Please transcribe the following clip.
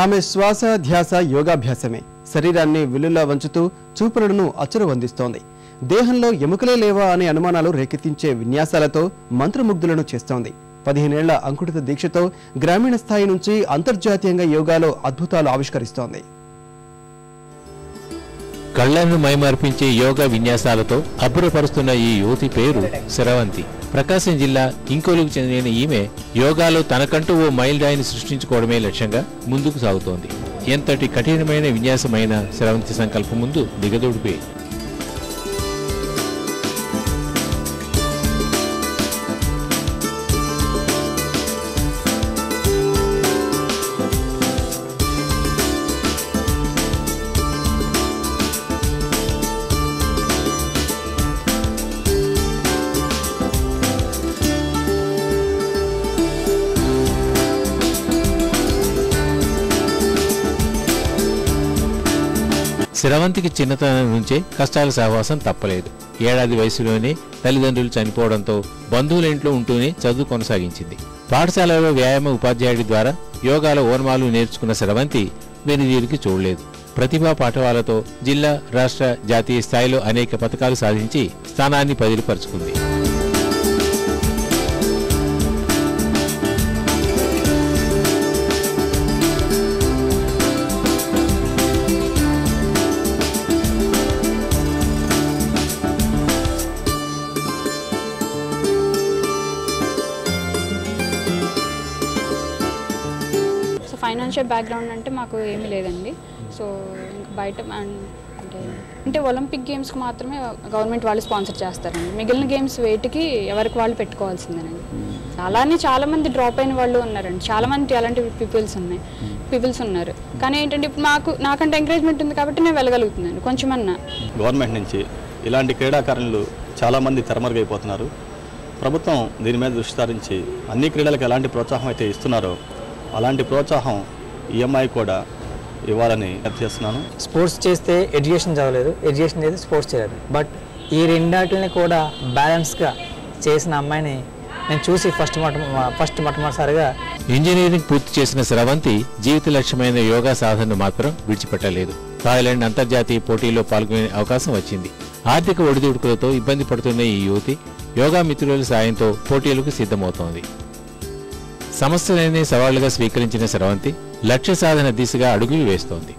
ఆమె శ్వాస ధ్యాస యోగాభ్యాసమే శరీరాన్ని విల్లులా వంచుతూ చూపులను అచ్చురవందిస్తోంది. దేహంలో ఎముకలే లేవా అనే అనుమానాలు రేకెత్తించే విన్యాసాలతో మంత్రముగ్ధులను చేస్తోంది. 15 ఏళ్ల అంకుఠిత దీక్షతో గ్రామీణ స్థాయి నుంచి అంతర్జాతీయంగా యోగాలో అద్భుతాలు ఆవిష్కరిస్తోంది. కళ్లను మైమర్పించే యోగా విన్యాసాలతో అబ్బురపరుస్తున్న ఈ యువతి పేరు శరవంతి. ప్రకాశం జిల్లా ఇంకోలుకు చెందిన ఈమె యోగాలో తనకంటూ ఓ మైలురాయిని సృష్టించుకోవడమే లక్ష్యంగా ముందుకు సాగుతోంది. ఎంతటి కఠినమైన విన్యాసమైన శరవంతి సంకల్పం ముందు దిగదోడిపోయి శరవంతికి చిన్నతనం నుంచే కష్టాల సహవాసం తప్పలేదు. ఏడాది వయసులోనే తల్లిదండ్రులు చనిపోవడంతో బంధువుల ఇంట్లో ఉంటూనే చదువు కొనసాగించింది. పాఠశాలలో వ్యాయామ ఉపాధ్యాయుడి ద్వారా యోగాల ఓర్మాలు నేర్చుకున్న శరవంతి వెనుదీరికి చూడలేదు. ప్రతిభా పాఠవాలతో జిల్లా, రాష్ట్ర, జాతీయ స్థాయిలో అనేక పథకాలు సాధించి స్థానాన్ని పదిలిపరుచుకుంది. ఫైనాన్షియల్ బ్యాక్గ్రౌండ్ అంటే మాకు ఏమీ లేదండి. సో ఇంకా బయట అంటే ఒలింపిక్ గేమ్స్కి మాత్రమే గవర్నమెంట్ వాళ్ళు స్పాన్సర్ చేస్తారండి. మిగిలిన గేమ్స్ వేటికి ఎవరికి వాళ్ళు పెట్టుకోవాల్సిందేనండి. అలానే చాలామంది డ్రాప్ అయిన వాళ్ళు ఉన్నారండి. చాలామంది అలాంటి పీపుల్స్ ఉన్నారు. కానీ ఏంటంటే ఇప్పుడు నాకంటే ఎంకరేజ్మెంట్ ఉంది కాబట్టి నేను వెళ్ళగలుగుతున్నాను కొంచెమన్నా. గవర్నమెంట్ నుంచి ఇలాంటి క్రీడాకారులు చాలామంది తెరమరుగైపోతున్నారు. ప్రభుత్వం దీని మీద దృష్టి సారించి అన్ని క్రీడలకు ఎలాంటి ప్రోత్సాహం అయితే ఇస్తున్నారో అలాంటి ప్రోత్సాహం ఈఎంఐ కూడా ఇవ్వాలని చేస్తున్నాను. స్పోర్ట్స్ చేస్తే ఎడ్యుకేషన్ చదవలేదు, ఎడ్యుకేషన్ చేస్తే స్పోర్ట్స్ చేయలేదు. బట్ ఈ రెండాటిని కూడా బ్యాలెన్స్గా చేసిన అమ్మాయిని నేను చూసి ఫస్ట్ మొట్టమొదటిసారిగా ఇంజనీరింగ్ పూర్తి చేసిన శరవంతి జీవిత లక్ష్యమైన యోగా సాధనను మాత్రం విడిచిపెట్టలేదు. థాయిలాండ్ అంతర్జాతీయ పోటీల్లో పాల్గొనే అవకాశం వచ్చింది. ఆర్థిక ఒడిదుడుకులతో ఇబ్బంది పడుతున్న ఈ యువతి యోగా మిత్రుల సాయంతో పోటీలకు సిద్ధమవుతోంది. సమస్యలనే సవాళ్లుగా స్వీకరించిన శరవంతి లక్ష్య సాధన దిశగా అడుగులు వేస్తోంది.